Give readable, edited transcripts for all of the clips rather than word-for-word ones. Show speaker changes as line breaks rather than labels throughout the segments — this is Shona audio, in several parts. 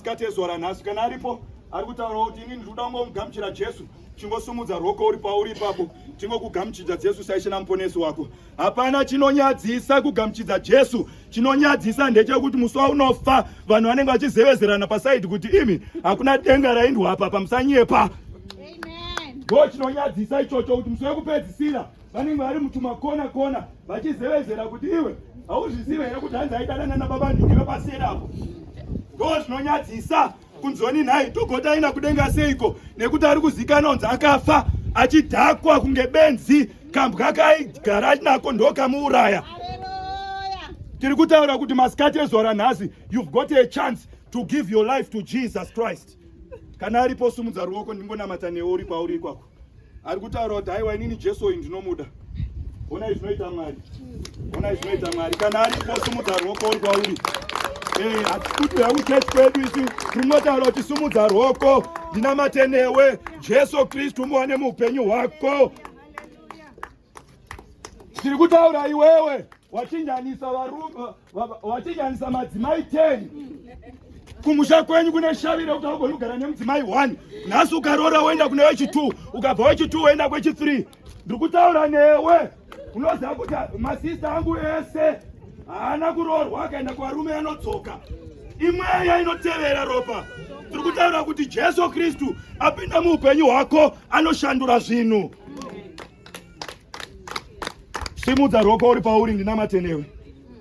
masikati ezuva ranhasi. Kana aripo ari kutaura kuti inini ndinoda kungomugamuchira Jesu, chingosumudza ruoko uri pauri ipapo, chingokugamuchidza Jesu saishe namuponesi wako. Hapana chinonyadzisa kugamuchidza Jesu. Chinonyadzisa ndechekuti musi waunofa vanhu vanenge vachizevezerana pasaidi kuti imi hakuna denga raindwa apa pamusanyepa. Ndo chinonyadzisa ichocho kuti musi wekupedzisira vanenge vari mutumakona kona vachizevezera kuti iwe hauzvizive here kuti hanzi aidadana nababa ndingive paserapo. Ndo chinonyadzisa kunzoni nhai dhokota aina kudenga seiko nekuti ari kuzikana unzi akafa achidhakwa kunge benzi kambwa kaigara nako ndokamuuraya. Tiri kutaura kuti masikati ezuva ranhasi you've got a chance to give your life to Jesus Christ. Kana aripo sumudza ruoko ndingonamata newe uri kwauri ikwako. Ari kutaura kuti haiwa inini Jesu uyu ndinomuda. Ona zvinoita Mwari. Ona zvinoita Mwari. Kana aripo sumudza ruoko uri kwauri. Hatikuti hakuchechi kwedu isi tinotaura kuti sumudza ruoko ndinamate newe Jesu Kristu muwane muupenyu hwako. Tiri kutaura iwewe wachinjanisa varume wachinjanisa madzimai 10 kumusha kwenyu kune shavire kuti agoni kugara nemudzimai 1. Nhasi ukarora uenda kune wechi2 ukabva wechi2 uenda kwechi3. Ndiri kutaura newe unoziva kuti masista angu ese haana kuroorwa akaenda kuvarume anodzoka. Imweya inotevera ropa. Tiri kutaura kuti Jesu Kristu apinda muupenyu hwako anoshandura zvinhu. Simudza ruoko uri pauri ndinamate newe.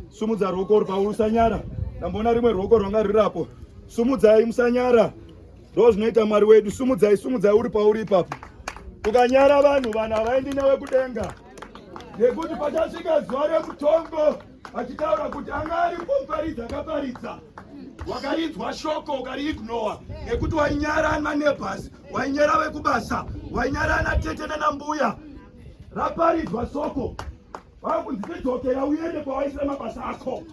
Sumudza ruoko uri pauri usanyara. Ndambona rimwe ruoko rwanga rirapo. Sumudzai musanyara. Ndo zvinoita Mwari wedu. Sumudzai uri pauri ipapo. Ukanyara vanhu havaendi newe kudenga. Nekuti pachasvika zuva remutongo achitaura kuti anga aripo muparidzi akaparidza. Wakaridzwa shoko ukariignowa nekuti wainyara manebhasi, wainyara vekubasa, wainyara anatete nanambuya. Raparidzwa soko. Vakunzi tidzokera uende pawaisira mabasa ako.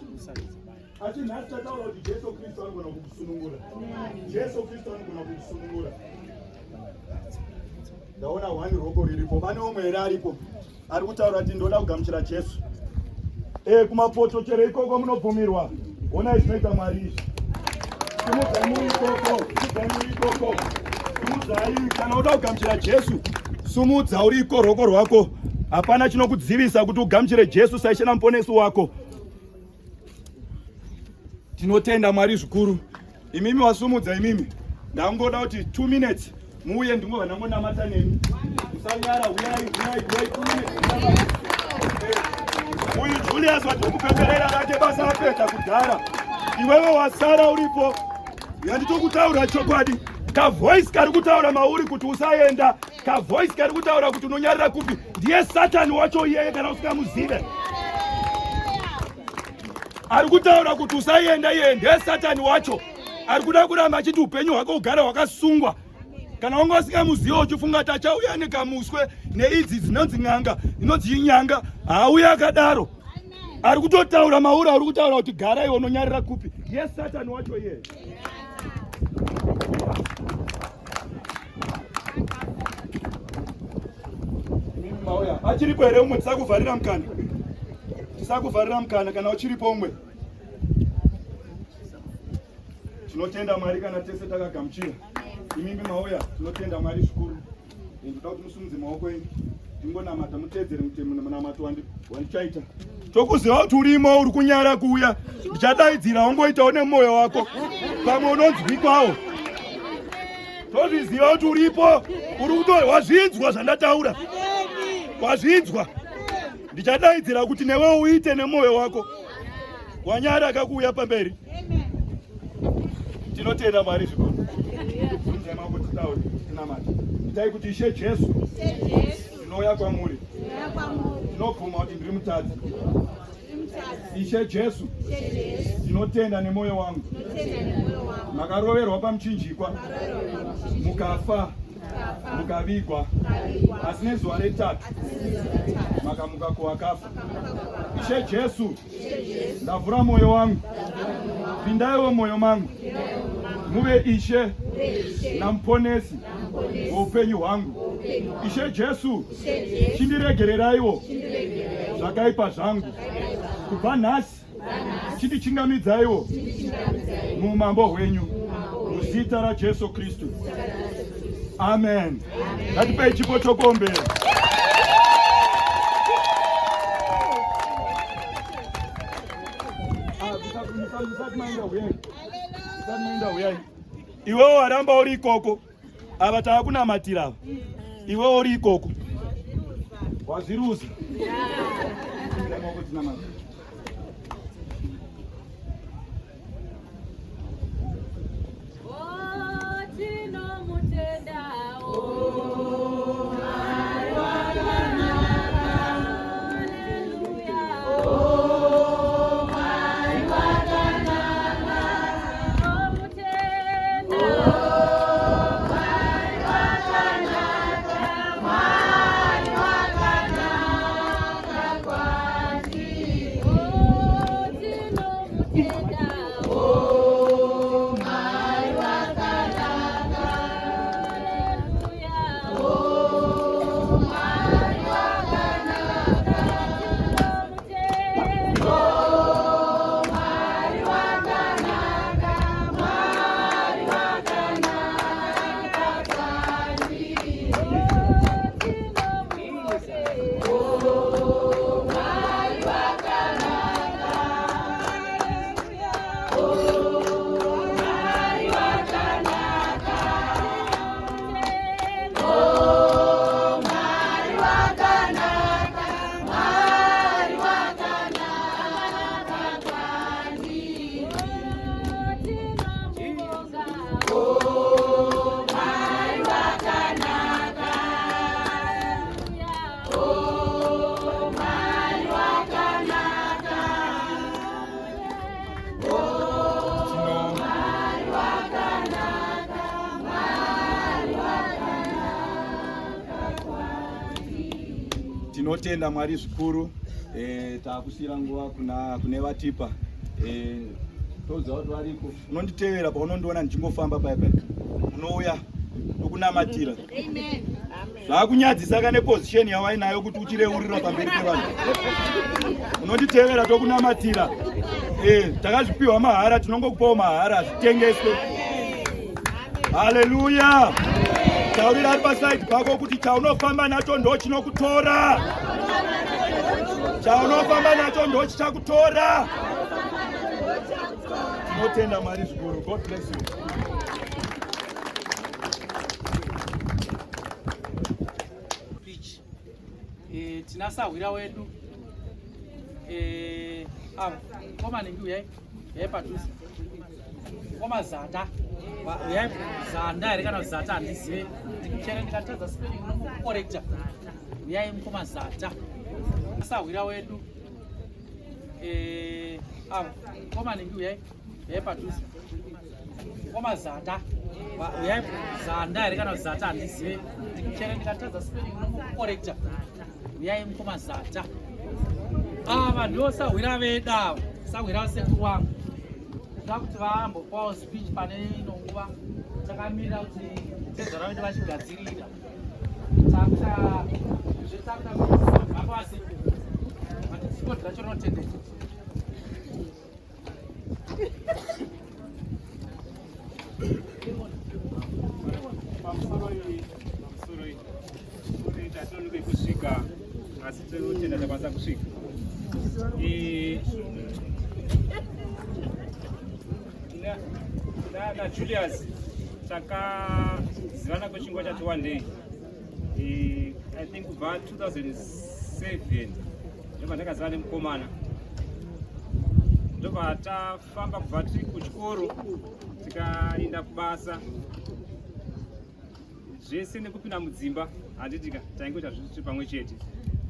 Asi nhasi tataura kuti Jesu Kristu anogona kukusunungura. Jesu Kristu anogona kukusunungura. Ndaona 1 ruoko riripo. Pane umwe here aripo ari kutaura kuti ndoda kugamuchira Jesu. Kumapoto chero ikoko munobvumirwa. Ona zvinoita Mwari izvi. Sumudzai muri ikoko. Sumudzai kana uda kugamuchira Jesu. Sumudza uri iko ruoko rwako. Hapana chinokudzivisa kuti ugamuchire Jesu saishe namuponesi wako. Tinotenda Mwari zvikuru. Imimi wasumudza imimi. Ndangoda kuti 2 minutes muuye ndingova ndangonamata nemi. Musanyara uyai 2 minutes. Uyu Julius watikupemberera rake basa apedza kudhara. Iwewe wasara uripo. Yanditokutaura chokwadi. Kavoice kari kutaura mauri kuti usaenda. Kavoice kari kutaura kuti unonyarira kupi. Ndiye Satani wacho iyeye kana usikamuzive. Ari kutaura kuti usaenda iye ndiye Satani wacho. Ari kuda kuramba achiti upenyu hwako ugare hwakasungwa. Kana wanga usikamuziva uchifunga tachauya nekamuswe neidzi dzinonzi n'anga inonzi inyanga hauya akadaro. Ari kutotaura mauri ari kutaura kuti gara iwe unonyarira kupi. Ndiye Satani wacho iye. Achiripo here umwe tisakuvharira mukana. Tisakuvharira mukana kana uchiripo umwe. Tinotenda Mwari kana tese takagamuchira. Imimi mauya tinotenda Mwari zvikuru. Ndoda kuti musumudze maoko enyu. Ndingonamata muteedzere mutemo munamato wandichaita. Tokuziva kuti urimo uri kunyara kuuya. Ndichadaidzira wangoitawo nemwoyo wako. Pamwe unonzwi kwawo. Tozviziva kuti uripo. Uri kutori wazvinzwa zvandataura. Wazvinzwa. Ndichadaidzira kuti newe uite nemwoyo wako. Wanyara akakuuya pamberi. Tinotenda Mwari zvikuru. Itai kuti Ishe Jesu ndinouya kwamuri. Ndinobvuma kuti ndiri mutadzi. Ishe Jesu ndinotenda nemwoyo wangu. Makaroverwa pamuchinjikwa, mukafa, mukavigwa, asi nezuva retatu makamuka kuvakafa. Ishe Jesu ndavhura mwoyo wangu. Pindaiwo mwoyo mangu. Muve Ishe namuponesi woupenyu hwangu. Ishe Jesu chindiregereraiwo zvakaipa zvangu. Kubva nhasi chindichingamidzayiwo muumambo hwenyu. muzita raJesu Kristu. Amen. Ngatipe chipo chokuombera. Iwewe waramba uri ikoko, ava taakunamatira ava. Iwewe uri ikoko wazviruza. Tinotenda Mwari zvikuru, taakusira nguva kune vatipa. Toza watu variko. Unonditevera pa unondiona ndichingofamba paipai. Unouya ukunamatira. Amen. Zvakunyadzisa kana position yawainayo kuti uchireurira pamberi pevanhu. Unonditevera tokunamatira. Takazvipiwa mahara, tinongokupawo mahara zvitengeswe. Hallelujah. Taurira ari paside pako kuti chaunofamba nacho ndo chinokutora. Chaunofamba nacho ndo chichakutora. Tinotenda Mwari zvikuru. God bless you.
Preach. Tinasahwira wedu. Koma ningi uyai. Padhuze. Koma zata. Uyai zanda ere kana zata andizive. Ndikuchera ndikatadza spelling nomucorrector. Uyai mukoma zata. Tinasahwira wedu. Koma ningi uyai. Padhuze. Koma zata. Uyai zanda ere kana zata andizive. Ndikuchera ndikatadza spelling nomucorrector. Uyai mukoma zata. Vanhu vosahwira veda. Sahwira sekuru wangu. Kuti vaambopawo speech pane ino nguva takamira kuti tezvara kuti vachigadzirira takuta sipoti racho rinotendeka. Pamusoro iyi tatinonoke kusvika asi tinotenda takwanisa kusvika. Na Julius takazivana kwechinguva chati one day. I think kubva 2007 ndobva ndakazivana nemukomana. Ndobva tafamba kubva tiri kuchikoro tikaenda kubasa. Zvese nekupinda mudzimba handitika taingoita zviri pamwe chete.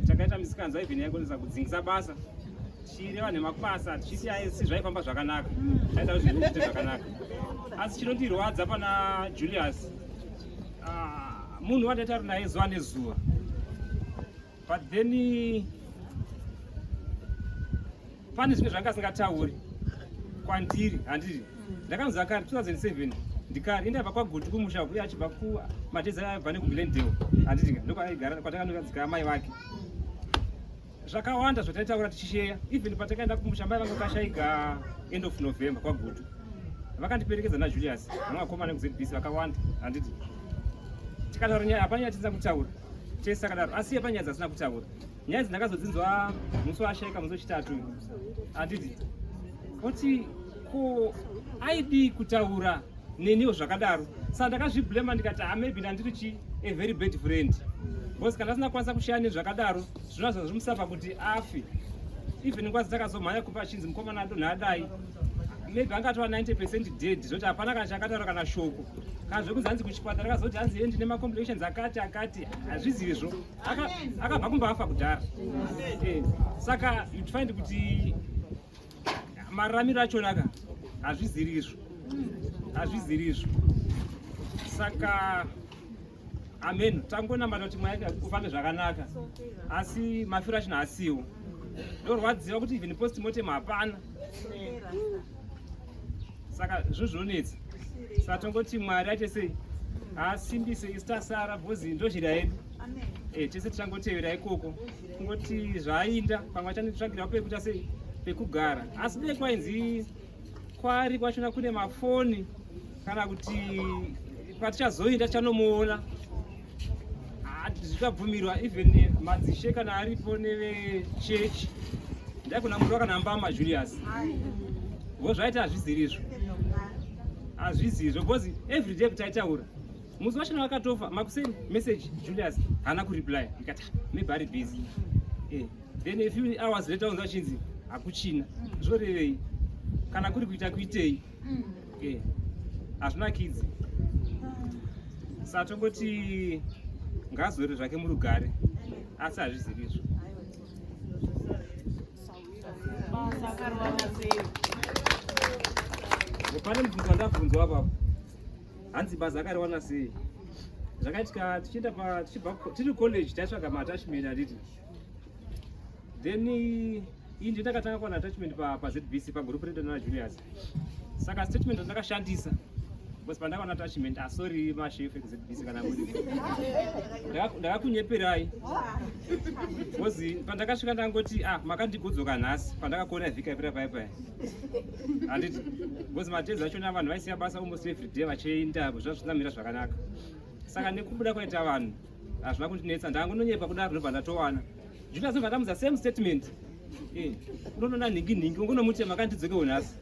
Takaita misikanzwa even yakonesa kudzingisa basa. Chireva nemabasa tichiti aisi zvaifamba zvakanaka. Taita kuti zviite zvakanaka. Asi chinondirwadza pana Julius. Munhu wataita naye zuva nezuva. But then pane zvimwe zvanga asingatauri kwandiri handiti. Ndakanzwa kare 2007 ndikari enda pakwagutu kumusha uye achibva kumateza aibva nekumilendale handiti ndokwaigara kwatakandokadzika mai vake. Zvakawanda zvataitaura tichisheya even patakaenda kumusha mai vangu kashaiga end of November kwagutu.
vakandiperekedza naJulius vanakomana kuZBC vakawanda handiti tikataura nyaya hapana nyaya tisina kutaura chese sakadaro asi hapana asina kutaura nyaya dzandakazodzinzwa musi washaika musi wechitatu handiti kuti ko aidi kutaura neniwo zvakadaro saka ndakazviblema ndikati maybe ndandiri a very bad friend because kana asina kwanisa kushaya nezvakadaro zvinoza zvimusapa kuti afe even ngwazi takazomhanya kupa achinzi mukomana adonha adai maybe angatova 90% dead zvoti hapana kana chakataura kana shoko kana zvekuzanzi kuchipatara akazoti hanzi endi nemacomplications akati hazvizizvo akabva kumbafa kudhara saka you'd find kuti mararamiro achona aka hazvizirizvo saka amen tangonamata kuti mwaya ufambe zvakanaka asi mafiro achona asiwo ndorwadziwa kuti even postmortem hapana saka zvozvinonetsa saka tongoti mwari aite sei asimbise isi tasara bhozi ndozhira yedu tese tichangotevera ikoko kungoti zvaainda pamwe achanditsvagira pekuita sei pekugara asi dei kwainzi kwari kwachona kune mafoni kana kuti patichazoinda tichanomuona zvikabvumirwa even madzishe kana aripo nevechechi ndaikona munhu wakanamba maJulius vo zvaita hazvizizvo because everyday kutaitaura musi wachona wakatofa makuseni message Julius haana kureply ikati maybe ari busy then a few hours later unza chinzi hakuchina zvorevei kana kuri kuita kuitei hazvinakidzi saka tongoti ngazore zvake murugare asi hazvizivizvo pane mubvunzo wandabvunzwa apapo hanzi basa akariwana sei zvakaitika tichienda tiri college taitsvaga maatachment handiti then iyi ndinakatanga kuwana attachment paZBC pagroup redo naJulius saka statement andakashandisa because pandakawana attachment sorry mashefu ekuZBC kana muri ndakakunyeperai because pandakasvika ndangoti makandigodzoka nhasi pandakakuona vhiki yapera paipai handiti because matezi achona vanhu vaisiya basa almost every day vachienda zvazvinamira zvakanaka saka nekubuda kwaita vanhu hazvina kundinetsa ndangononyepa kudaro ndobva ndatowana Julius ndobva ndamudza same statement unoona nhingi ungonomuti makandidzokewo nhasi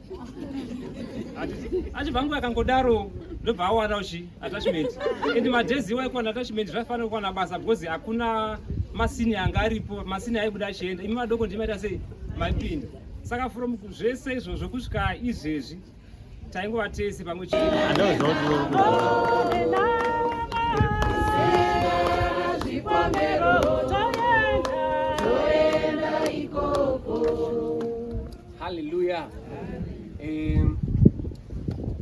achibva nguva akangodaro ndobva awana uchi attachment and madhezi waikuwana attachment zvafanira kuwana basa because hakuna masini anga aripo masini aibuda achienda imi madoko ndimaita sei maipinda saka from zvese izvozvo kusvika izvezvi taingova tese pamwe chete
Hallelujah.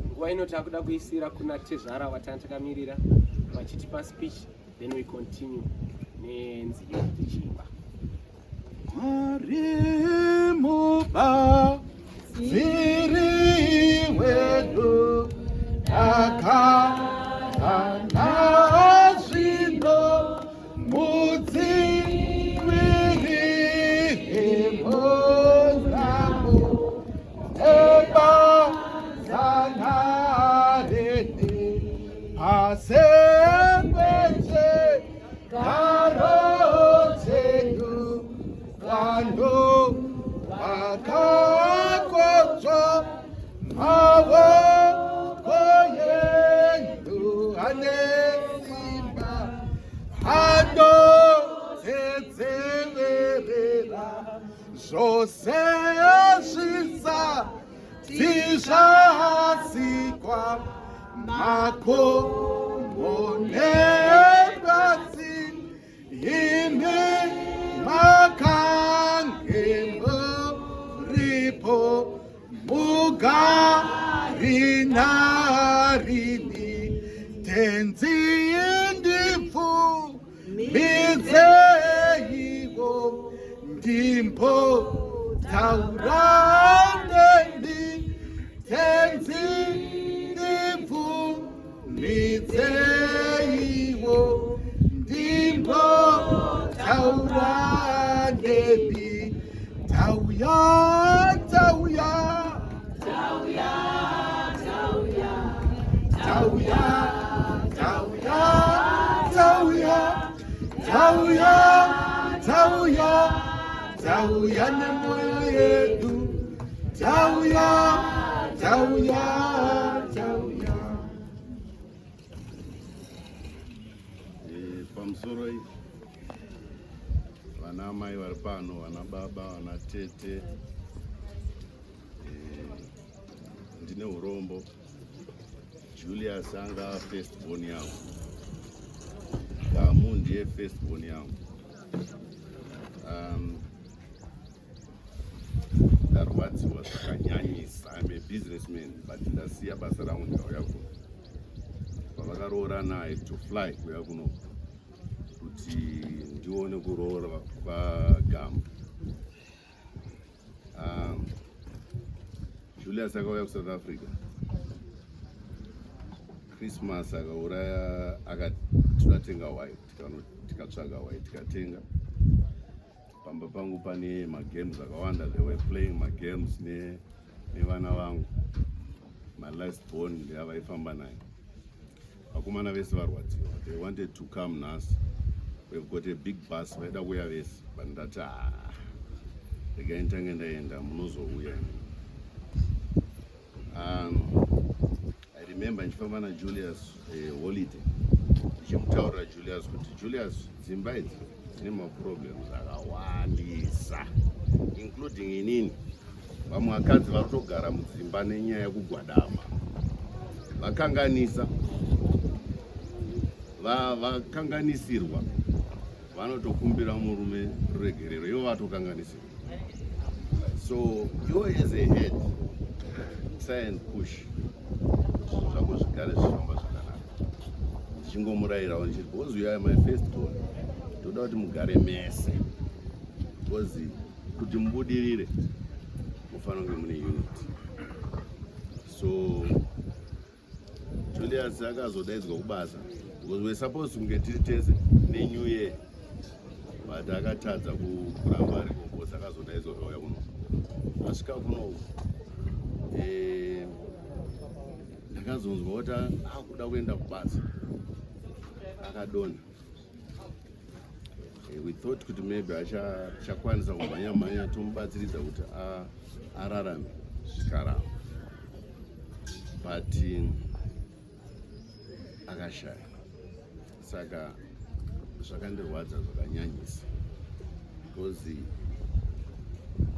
Nguva ino takuda kuisira kuna tezvara watantakamirira vachitipa speech, then we continue nenzira tichimba.
Marimuba ziri wedu akana zvindo mudzi Asembete karoteyu kando wakakocho mawoko yenyu anesimba hando tetseverera zvose zvisa tizvasikwa makomonebasi imi makange muripo mugari narini tenzi ndipfu midzeiwo ndimbo taurandeni tenzi midzeiwo ndimbo taurandeni tauya Tauya nemoyo yedu, tauya.
Pamusoro iyi vana mai vari pano, vana baba, vana tete, ndine urombo. Julius anga first born yangu, Gamu ndiye first born yangu. Ndarwadziwa zvakanyanyisa. I'm a businessman, but ndasiya basa rangu ndauya kuno. Pavakaroora naye to fly kuya kuno kuti ndione kuroora kwaGamu. Julius akauya kuSouth Africa. Christmas akauraya akati tinatenga wine, tikatsvaga wine tikatenga. Pamba pangu pane magames akawanda. They were playing magames nevana vangu. My last born ndeyavaifamba naye. Vakomana vese varwadziwa. They wanted to come nas. We've got a big bus vaida kuya vese. But ndati regai ntange ndaenda munozouya. I remember ndichifamba naJulius holiday. Ndichimutaurira Julius kuti Julius, dzimba idzi dzine maproblems akawandisa, including inini. Vamwe vakadzi vari kutogara mudzimba nenyaya yekugwadama. Vakanganisa, vakanganisirwa, vanotokumbira murume ruregerero, ivo vatokanganisirwa. So you as a head, try and push zvako zvigare zvifamba zvakanaka. Ndichingomurayirawo ndichiti, because you are my first born, toda kuti mugare mese, because kuti mubudirire mufanira kunge mune unity. So Julius akazodaidzwa kubasa, because we're supposed to kunge tiri tese neNew Year, but akatadza kuramba ariko, because akazodaidzwa kauya kuno. Asvika kuno ndakazonzwa kuti akuda kuenda kubasa, akadonha. We thought kuti maybe achakwanisa kumhanya tomubatsiridza kuti ararame zvikaramba, but akashaya. Saka zvakandirwadza zvakanyanyisa, because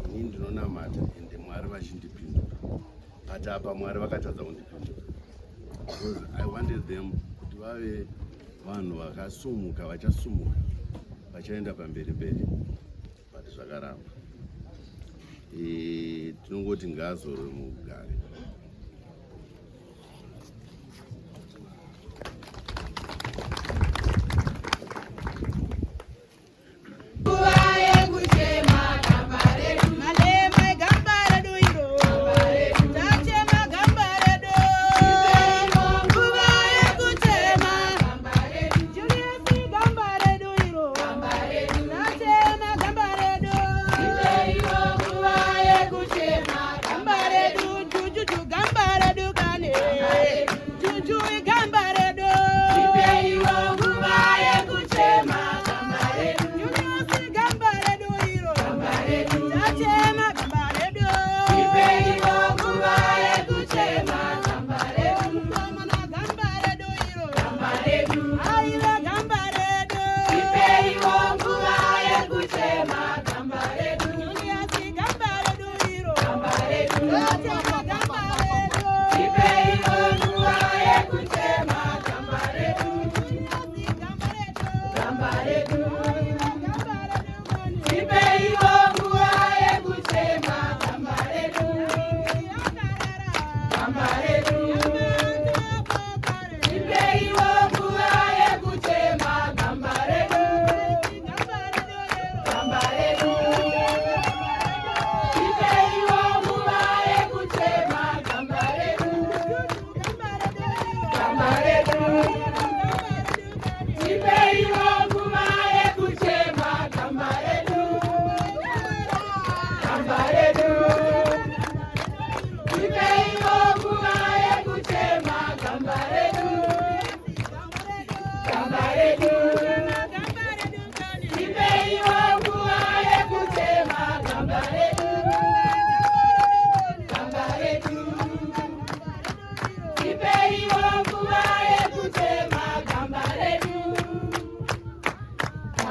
ini ndinonamata ende Mwari vachindipindura, but apa Mwari vakatadza kundipindura, because I wanted them kuti vave vanhu vakasumuka, vachasumuka, vachaenda pamberi, but zvakaramba. Tinongoti ngaazorwe mugare.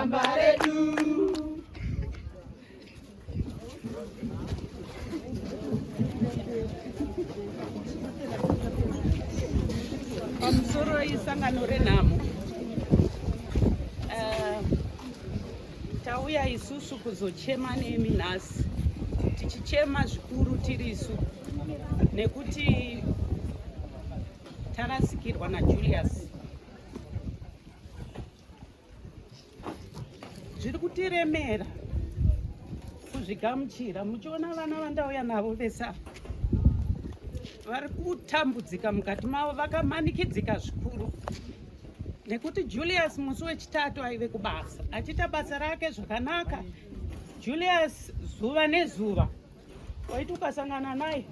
samba redu.
Pamusoro isangano renhamo tauya isusu kuzochema nemi nhasi, tichichema zvikuru tirisu nekuti tarasikirwa naJulius. Zviri kutiremera kuzvigamuchira, muchiona vana vandauya navo vesa vari kutambudzika mukati mavo, vakamanikidzika zvikuru nekuti Julius musi wechitatu aive kubasa achiita basa rake zvakanaka. Julius zuva nezuva waiti ukasangana naye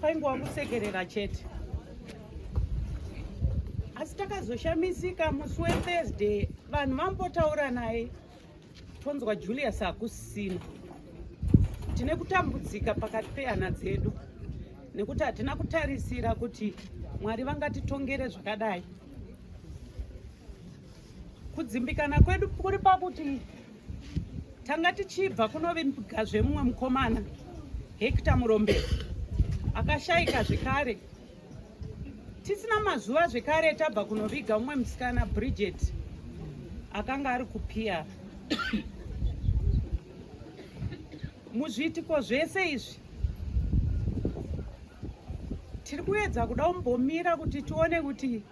kwaingova kusekerera chete, asi takazoshamisika musi weThursday vanhu vambotaura naye tonzwa Julius hakusisina. Tine kutambudzika pakati pehana dzedu nekuti hatina kutarisira kuti Mwari vangatitongere zvakadai. Kudzimbikana kwedu kuri pakuti tanga tichibva kunoviga zvemumwe mukomana Hector Murombe akashayika zvekare, tisina mazuva zvekare tabva kunoviga mumwe musikana Bridget akanga ari kupiyara. Muzviitiko zvese izvi tiri kuedza kuda kumbomira kuti tione kuti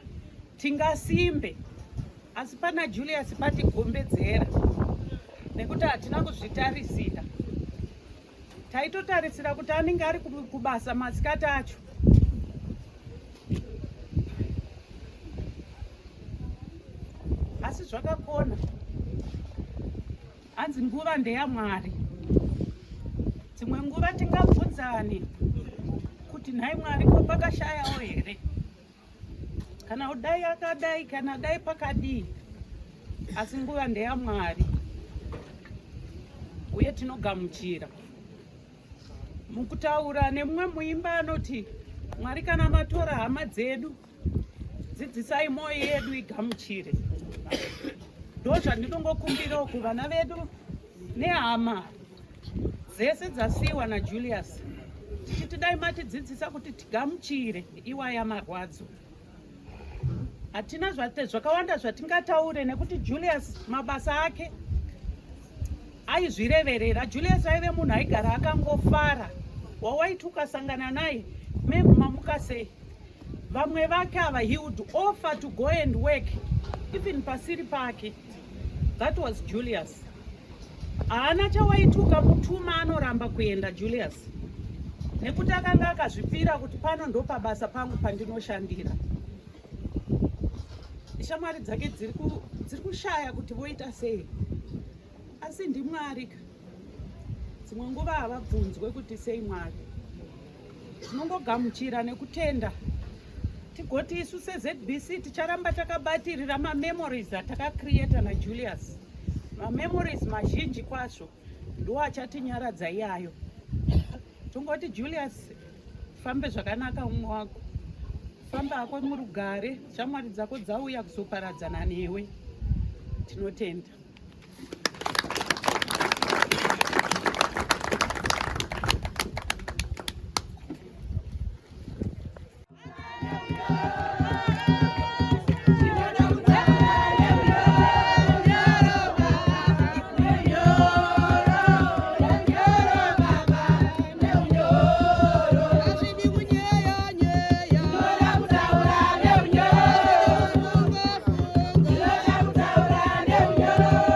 tingasimbe, asi pana Julius patigombedzera nekuti hatina kuzvitarisira. Taitotarisira kuti anenge ari kubasa masikati acho. Asi zvakakona, hanzi nguva ndeyaMwari. Dzimwe nguva tingabvunzane kuti nhai Mwari ko pakashayawo here, kana kudai akadai, kana dai pakadii, asi nguva ndeyaMwari uye tinogamuchira. Mukutaura nemumwe muimba anoti Mwari kana matora hama dzedu dzidzisai moyo yedu igamuchire. Ndo zvandinongokumbirawo kuvana vedu nehama dzese dzasiyiwa naJulius, tichiti dai matidzidzisa kuti tigamuchire iwaya marwadzo. Hatina zvakawanda zvatingataure nekuti Julius mabasa ake aizvireverera. Julius aive munhu aigara akangofara, wawaiti ukasangana naye memhamuka sei. Vamwe vake ava he would offer to go and work even pasiri pake. That was Julius. Haana chawaiti ukamutuma anoramba kuenda Julius, nekuti akanga akazvipira kuti pano ndo pabasa pangu pandinoshandira. Shamwari dzake dziri kushaya kuti voita sei, asi ndiMwari. Dzimwe nguva havabvunzwe kuti sei Mwari. Tinongogamuchira nekutenda tigoti isu seZBC ticharamba takabatirira mamemories atakacreata naJulius. Mamemories mazhinji kwazvo ndo achatinyaradza iyayo. Tongoti Julius, fambe zvakanaka mumwe wako, famba hako murugare, shamwari dzako dzauya kuzoparadzana newe. Tinotenda.
Yeah.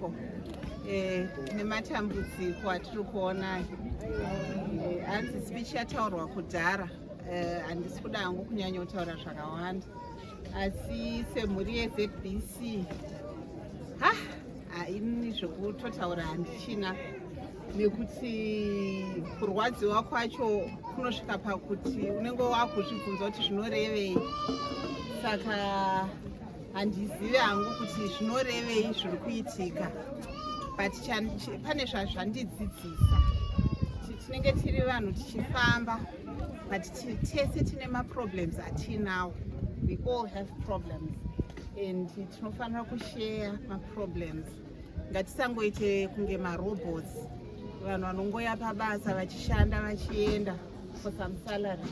ariko nematambudziko atiri kuona hanzi speech yataurwa kudhara handisi kuda hangu kunyanya kutaura zvakawanda asi semhuri yeZBC haini zvekutotaura handichina nekuti kurwadziwa kwacho kunosvika pakuti unenge wakuzvibvunza kuti zvinorevei saka handizive hangu kuti zvinorevei zviri kuitika but pane zvazvandidzidzisa tinenge tiri vanhu tichifamba but tese tine maproblems atinawo. We all have problems and tinofanira kushare maproblems. Ngatisangoite kunge marobots, vanhu vanongoya pabasa vachishanda vachienda for some salary.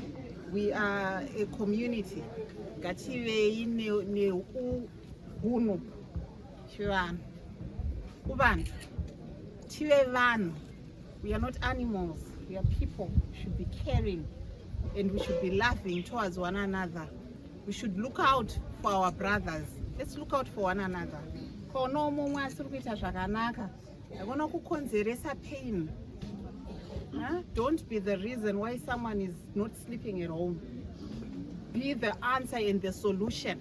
We are a community. Ngativei neunhu chivanhu kuvanhu tive vanhu. We are not animals, we are people. We should be caring and we should be loving towards one another. We should look out for our brothers. Let's look out for one another. Kono mumwe asiri kuita zvakanaka agona kukonzeresa pain. Don't be the reason why someone is not sleeping at home. Be the answer and the solution.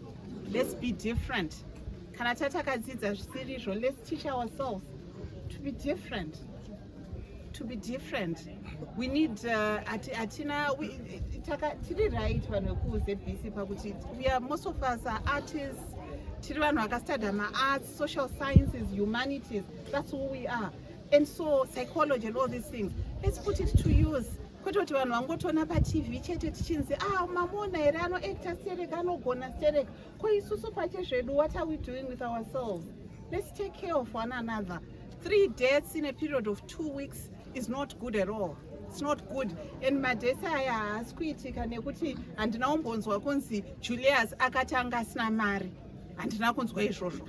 Let's be different. Kana tatakadzidza zvisirizvo, let's teach ourselves to be different. To be different. We need tiri right vanhu vekuZBC pakuti we are, most of us are artists, tiri vanhu vakastudy arts, social sciences, humanities. That's who we are. And so psychology and all these things, let's put it to use. Kwete kuti vanhu vangotoona paTV chete tichinzi mamona here anoacta stereka anogona stereka. Ko isusu pachezvedu, what are we doing with ourselves? Let's take care of one another. 3 deaths in a period of 2 weeks is not good at all. It's not good. And madhesi aya haasi kuitika nekuti handina kumbonzwa kunzi Julius akatanga asina mari. Handina kunzwa izvozvo.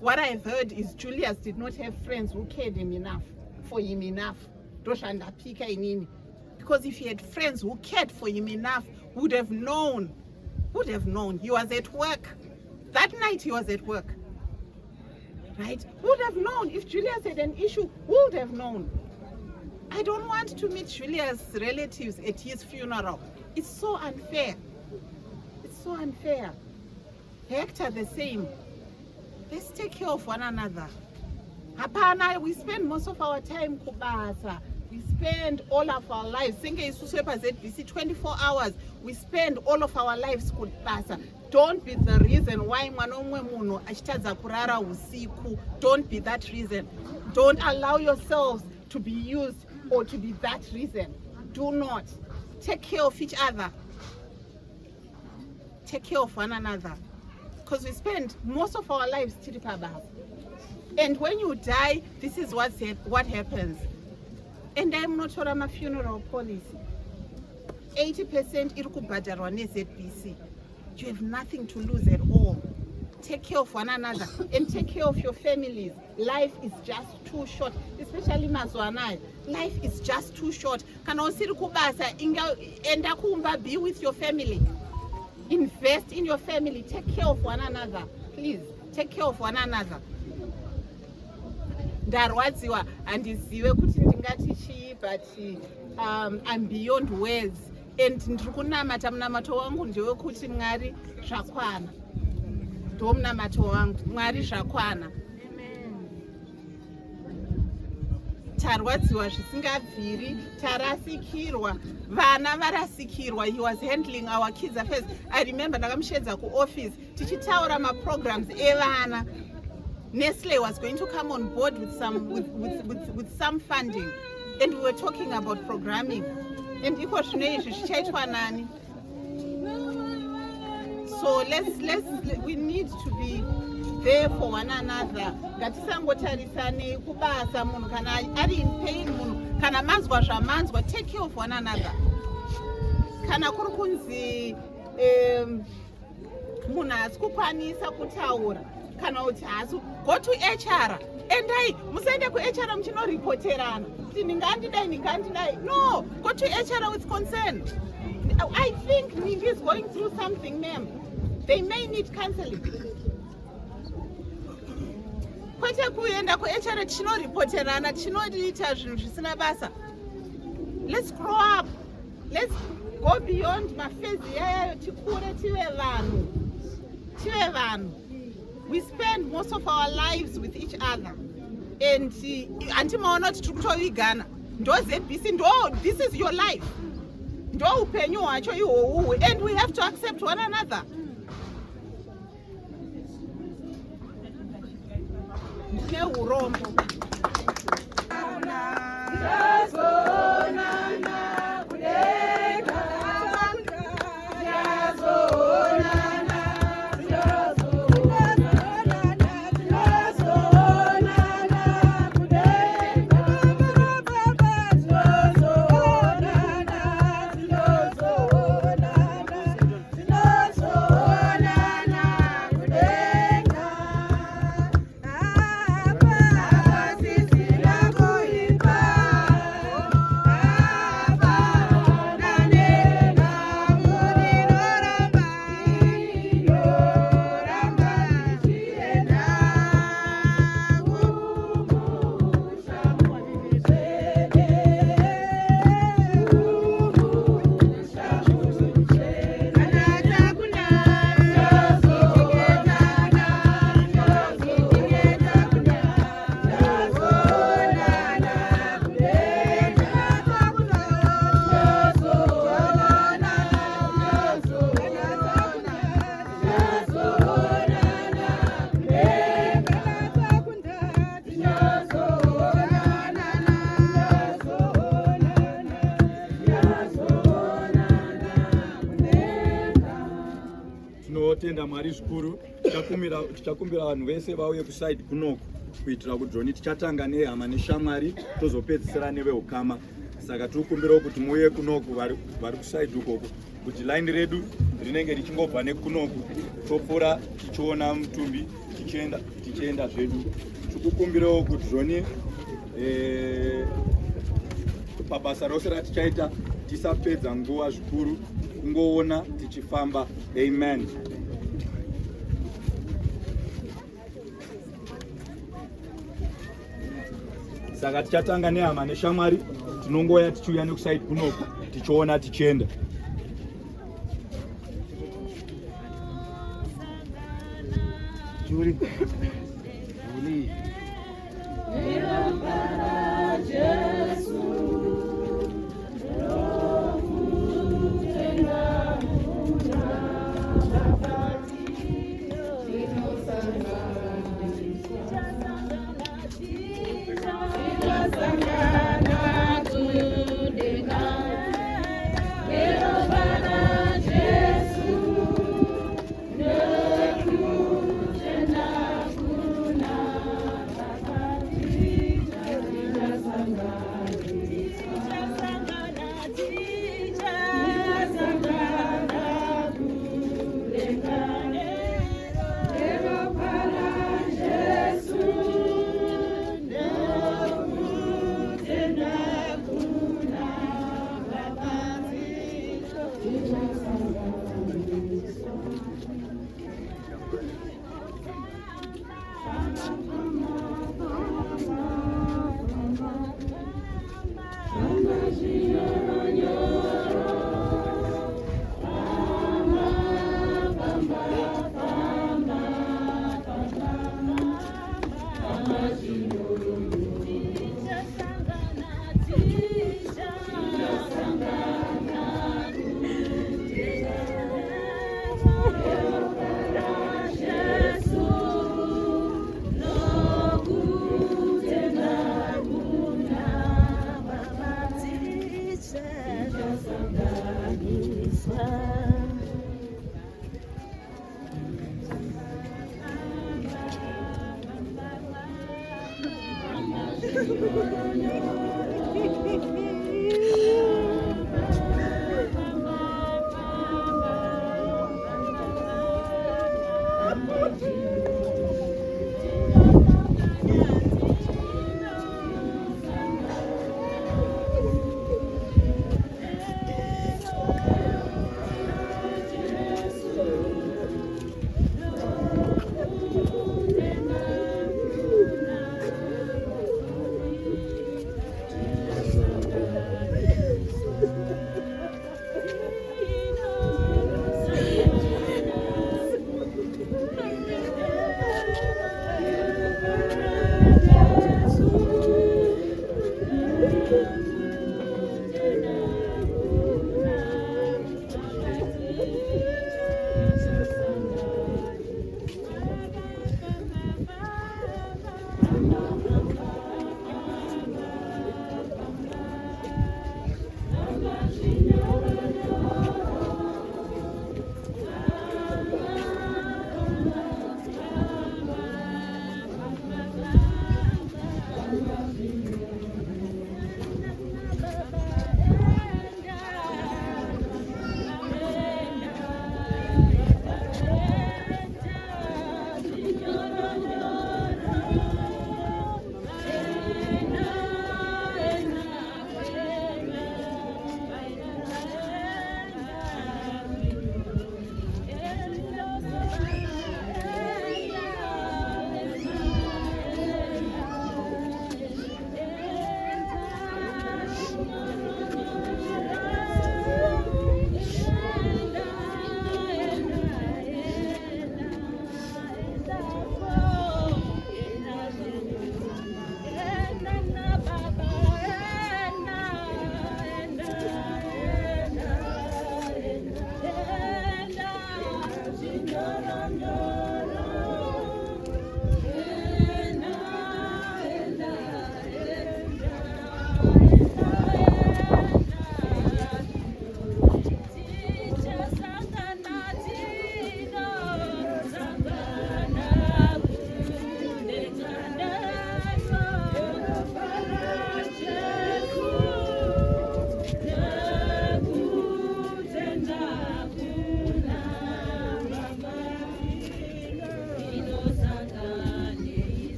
What I've heard is Julius did not have friends who cared him enough, for him enough. Ndozvandapika inini. Because if he had friends who cared for him enough, would have known. He was at work. That night he was at work. Right? Would have known. If Julius had an issue, would have known. I don't want to meet Julius' relatives at his funeral. It's so unfair. It's so unfair. Hector the same. Let's take care of one another. Hapana, we spend most of our time kubasa. We spend all of our lives, Singe isusu ZBC 24 hours. We spend all of our lives kubasa. Don't be the reason why mwana umwe munhu achitadza kurara usiku. Don't be that reason. Don't allow yourselves to be used or to be that reason. Do not. Take care of each other. Take care of one another. Because we spend most of our lives tiri pabasa. And when you die, this is what happens. And I'm not sure I'm a funeral policy. 80% iri kubhadharwa neZBC. You have nothing to lose at all. Take care of one another and take care of your families. Life is just too short, especially mazuva anaya. Life is just too short. Kana usiri kubasa, enda kumba, be with your family. Invest in your family. Take care of one another. Please, take care of one another. Ndarwadziwa handizive kuti ndingati chii, but I'm beyond words. And ndiri kunamata, munamato wangu ndewekuti Mwari zvakwana. Ndo munamato wangu, Mwari zvakwana. Tarwadziwa zvisingabviri, tarasikirwa, vana varasikirwa. He was handling our kids affairs. I remember ndakamushedza kuoffice tichitaura maprograms evana. Nestle was going to come on board with some funding, and we were talking about programming. And iko zvino izvi zvichaitwa nani? So we need to be there for one another. Ngatisangotarisane kubasa munhu kana ari in pain, munhu kana manzwa zvamanzwa, take care of one another. Kana kuri kunzi munhu haasi kukwanisa kutaura kana kuti haasi, go to HR. Endai, musaende kuHR muchinoripoterana kuti ndingandidai. No, go to HR with concern. I think Ningi is going through something, ma'am. They may need counseling. kwete kuenda kuHR tinoripoterana tinodiita zvinhu zvisina basa. Let's grow up. Let's go beyond mafezi yayayo tikure tive vanhu. We spend most of our lives with each other. And antimaona kuti tikutovigana. Ndo ZBC, this is your life. Ndo upenyu hwacho ihwohwo, and we have to accept one another. Neurombo.
Tenda Mwari zvikuru tichakumbira vanhu vese vauye kuside kunoko kuitira kuti John tichatanga nehama neshamwari tozopedzisira neveukama. Saka tikumbirawo kuti muuye kunoko vari kuside ukoko kuti line redu rinenge richingobva nekunoko topfuura tichiona mutumbi tichienda zvedu. Tikukumbirawo kuti John pabasa rose ratichaita tisapedza nguva zvikuru kungoona tichifamba. Amen. Saka tichatanga nehama neshamwari tinongoya tichiuya nekuside kunoko tichiona tichienda. Julius.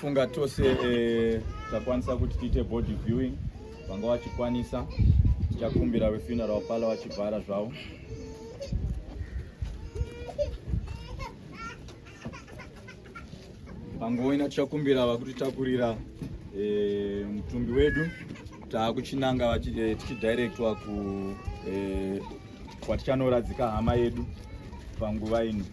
Funga tose takwanisa kuti tiite body viewing vanga vachikwanisa tichakumbira vefuneral pala vachibvara zvavo. Pangoina tichakumbira vakutitakurira mutumbi wedu taakuchinanga tichidirectwa kwatichanoradzika hama yedu panguva ino.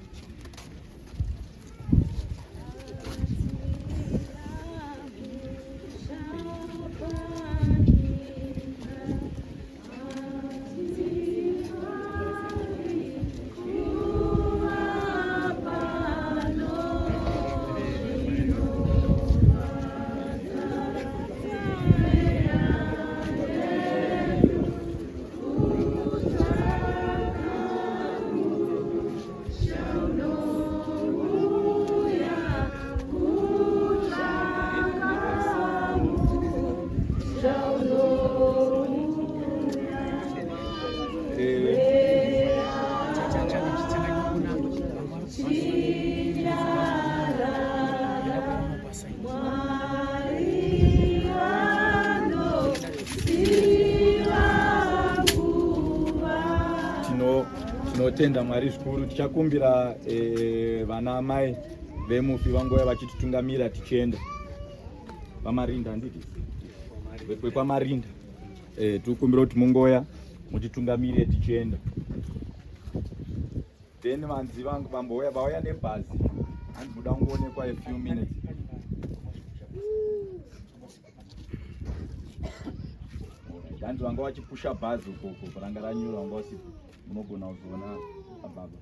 Tinotenda Mwari zvikuru, tichakumbira vana mai vemufi vangouya vachititungamira tichienda vamarinda nditi kwamarinda tikukumbira kuti mungoya mutitungamire tichienda. Then vanzi vangu vauya nebhazi handinoda kungoonekwa a few minutes. Hanzi vanga vachipusha bhazi ukoko ranga ranyura vanga vasi munogona kuzoona ababa.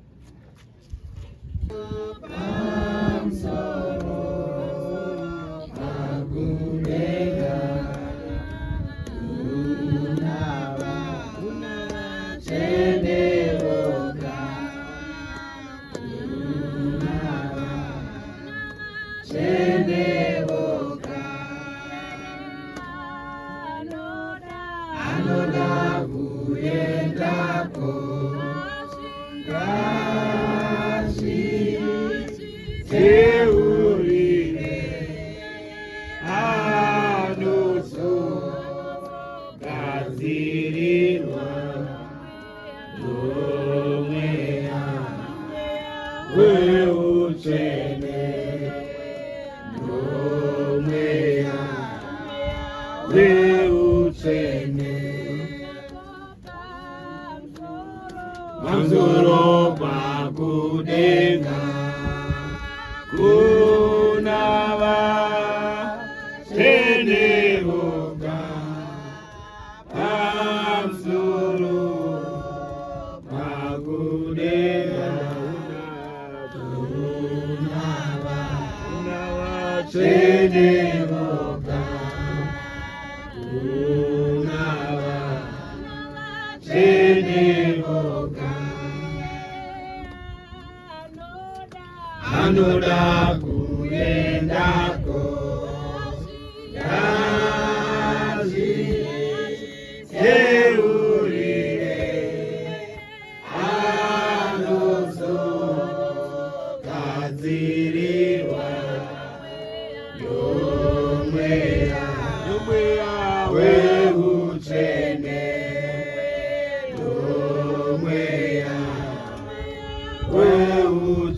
Wewe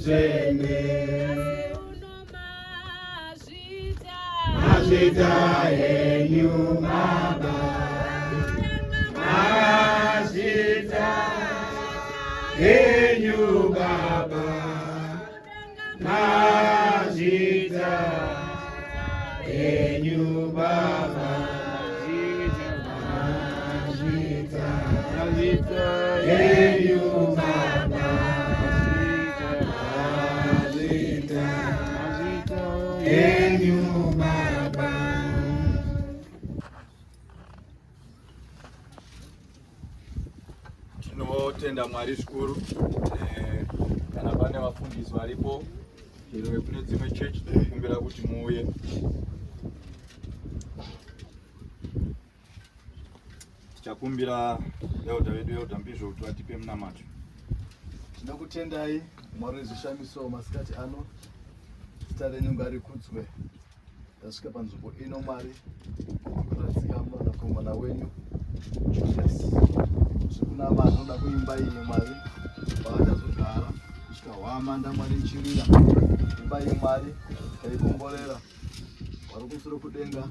mutsvene mazita enyu Baba, mazita enyu Baba, mazita enyu Baba, mazita enyu Baba, mazita enyu Baba. Tinotenda Mwari zvikuru kana pane vafundisi varipo Chirume kune dzimwe church tinokumbira kuti muuye. Tichakumbira Elda vedu Elda Mbizvo kuti vatipe munamato.
Tinokutendai Mwari wezvishamiso masikati ano, zita renyu ngarikudzwe. Tasvika panzvimbo ino Mwari kuradzika mwanakomana wenyu Julius. Zvikunama anoda kuimba iyi Mwari paachazogara kusvika hwamanda Mwari ichirira. Imba iyi Mwari taikomborera, wari kumusoro kudenga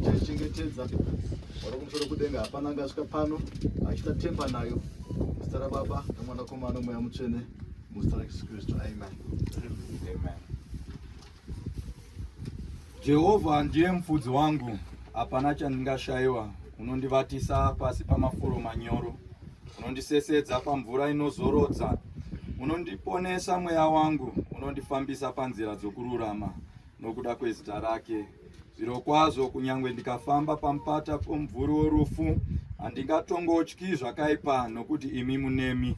taichengetedza, wari kumusoro kudenga hapana angasvika pano achitatemba nayo. Muzita raBaba naMwanakomana noMweya Mutsvene, muzita raJesu Kristu, amen.
Amen. Jehovha ndiye mufudzi wangu, hapana chandingashayiwa. Unondivatisa pasi pamafuro manyoro, unondisesedza pamvura inozorodza, unondiponesa mweya wangu, unondifambisa panzira dzokururama nokuda kwezita rake. Zvirokwazvo kunyangwe ndikafamba pamupata pomumvuri worufu, handingatongotyi zvakaipa, nokuti imi munemi.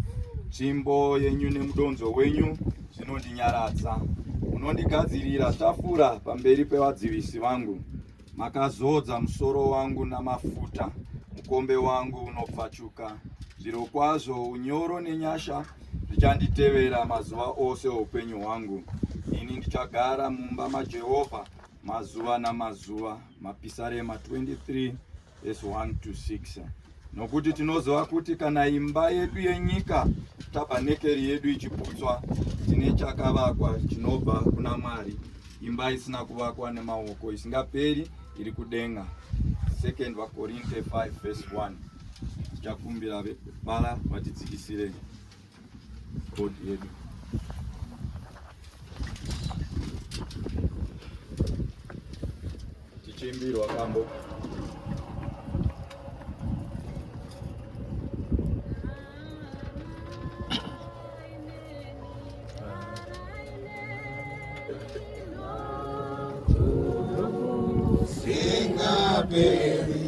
Tsvimbo yenyu nemudonzo wenyu zvinondinyaradza. Unondigadzirira tafura pamberi pevadzivisi vangu. Makazodza musoro wangu namafuta, mukombe wangu unopfachuka. Zvirokwazvo unyoro nenyasha zvichanditevera mazuva ose oupenyu hwangu. Ini ndichagara mumba maJehovha mazuva namazuva. Mapisarema 23 verse 1-6. Nokuti tinoziva kuti kana imba yedu yenyika, tabhanekeri yedu ichiputswa, tine chakavakwa chinobva kuna Mwari, imba isina kuvakwa nemaoko, isingaperi iri kudenga. 2 Korinte 5 verse 1. Tichakumbira Bala vatidzikisire kodi yedu. Tichimbirwa kambo. Singaperi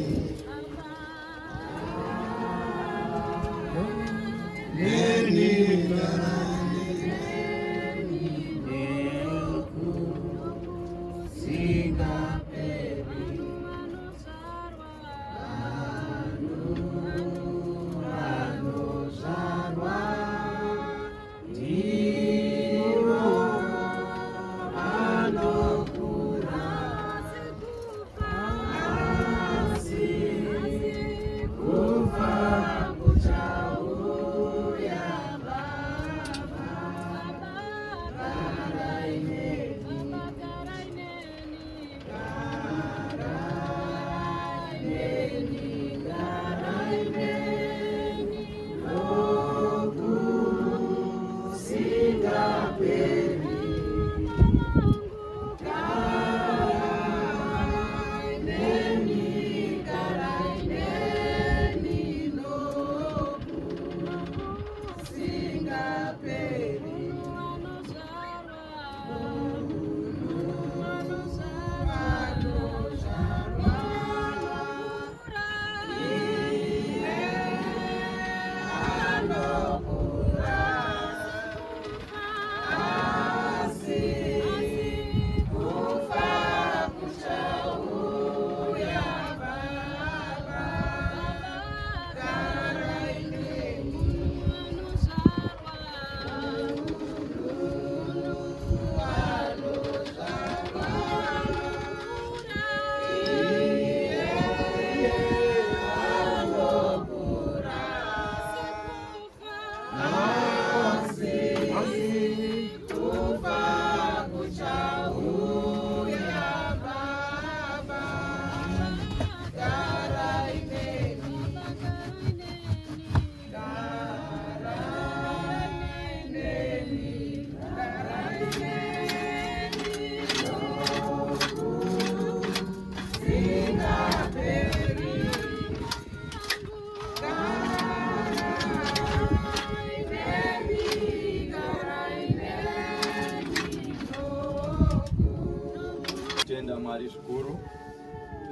Mwari zvikuru,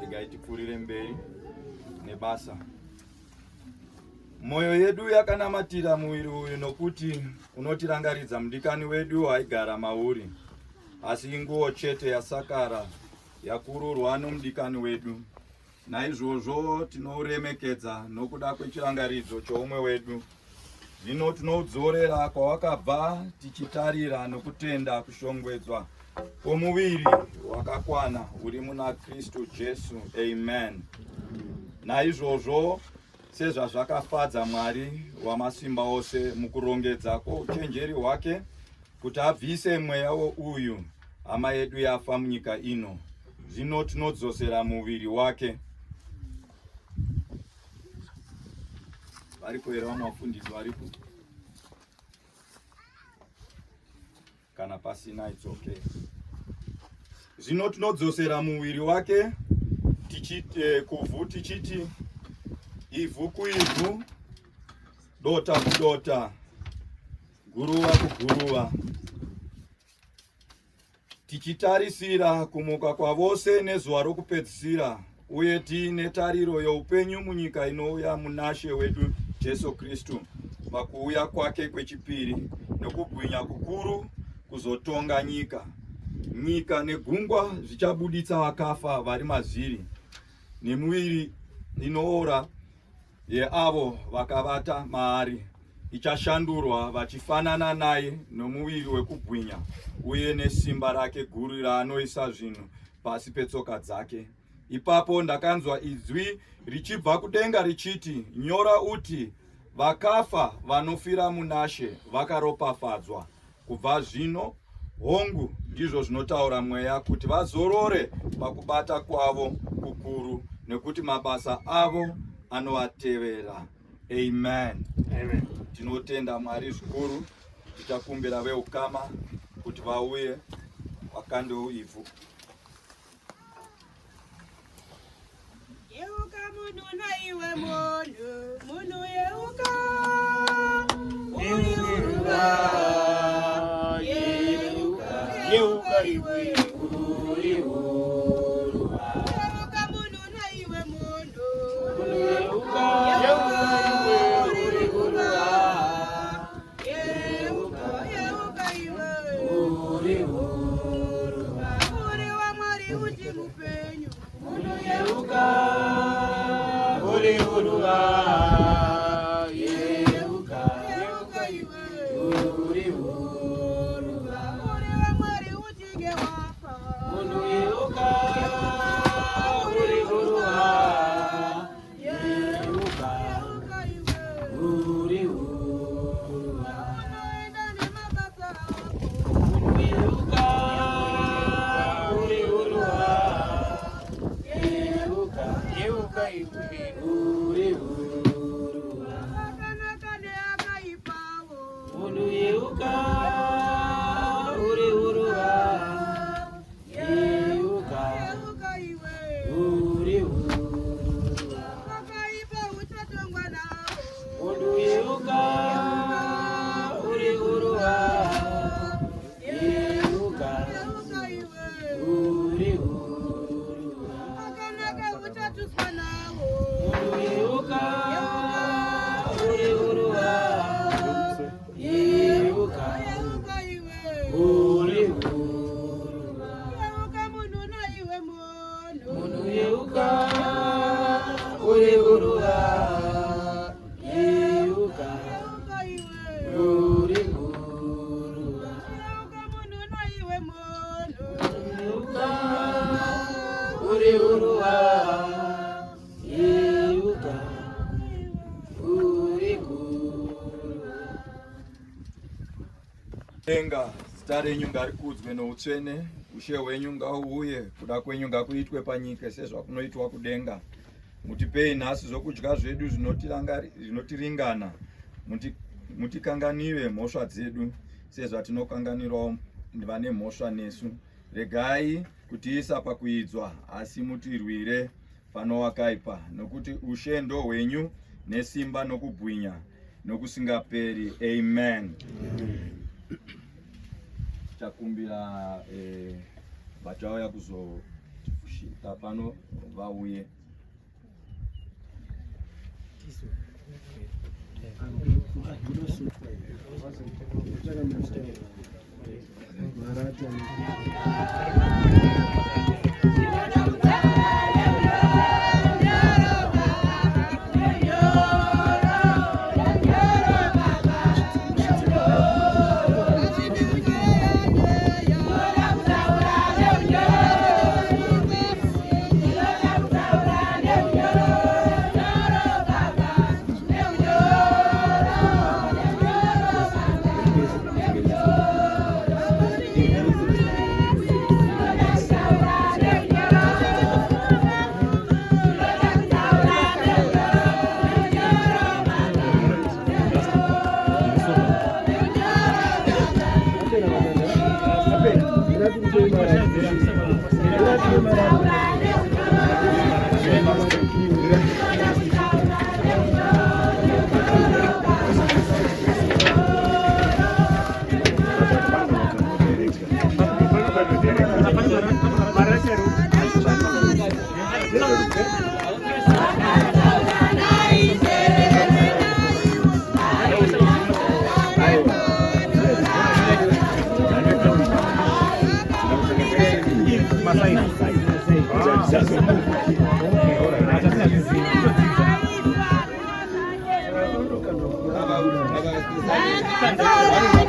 regai tipfuurire mberi nebasa. Moyo yedu yakanamatira muviri uyu nokuti unotirangaridza mudikani wedu aigara mauri, asi inguo chete yasakara yakururwa nomudikani wedu. Naizvozvo tinouremekedza nokuda kwechirangaridzo choumwe wedu. Zvino tinoudzorera kwawakabva tichitarira nokutenda kushongedzwa kwomuviri wakakwana uri muna Kristu Jesu. Amen. Naizvozvo sezvazvakafadza Mwari wamasimba ose mukurongedza kwouchenjeri hwake kuti abvise mweya uyu hama yedu yafa munyika ino, zvino tinodzosera muviri wake. Varipo here vamwe vafundisi varipo? Kana pasina, it's okay. Zvino tinodzosera muviri wake kuvhu tichiti ivhu kuivhu, dota kudota, guruva kuguruva, tichitarisira kumuka kwavose nezuva rokupedzisira, uye tiine tariro youpenyu munyika inouya munashe wedu Jesu Kristu, pakuuya kwake kwechipiri nokubwinya kukuru kuzotonga nyika. Nyika negungwa zvichabuditsa vakafa vari mazviri, nemuviri inoora yeavo vakavata maari ichashandurwa vachifanana naye nomuviri wekubwinya uye nesimba rake guru raanoisa zvinhu pasi petsoka dzake. Ipapo ndakanzwa inzwi richibva kudenga richiti, nyora uti, vakafa vanofira munashe vakaropafadzwa kubva zvino, hongu ndizvo zvinotaura mweya, kuti vazorore pakubata kwavo kukuru, nekuti mabasa avo anovatevera. Amen.
Amen.
Tinotenda Mwari zvikuru, tichakumbira veukama kuti vauye vakandewo ivhu.
Yeuka munhu naiwe munhu yeuka, uri uruva, yeuka iwe uri uruva. Yeuka munhu naiwe munhu yeuka, uri uruva, yeuka iwe uri uruva. Uri wa Mwari uti mupenyu, munhu yeuka, uri uruva, yeuka iwe uri uruva. Uri wa Mwari uti wafa, munhu yeuka, uri uruva, yeuka iwe uri uruva. Unoenda nemabasa ako, munhu yeuka, uri uruva, yeuka iwe uri uruva. Akanaka neakaipawo, munhu yeuka, uri uruva, yeuka iwe uri uruva. Akaipa uchatongwa nawo, munhu yeuka, uri uruva, yeuka iwe uri uruva. Akanaka uchatuswa nawo, munhu yeuka, uri uruva, yeuka iwe uri uruva. Yeuka munhu naiwe munhu yeuka, uri uruva, yeuka iwe uri uruva. Yeuka munhu naiwe munhu yeuka, uri uruva, yeuka uri uruva.
Denga, zita renyu ngarikudzwe noutsvene, ushe hwenyu ngahuuye, kuda kwenyu ngakuitwe panyika sezvakunoitwa kudenga. Mutipei nhasi zvokudya zvedu zvinotiringana, mutikanganire mhosva dzedu sezvatinokanganirawo vane mhosva nesu. Regai kutiisa pakuidzwa, asi mutirwire pano wakaipa, nokuti ushe ndo hwenyu nesimba nokubwinya nokusingaperi. Amen. Takumbira bachauya
kusvika pano vauye.
Thank you.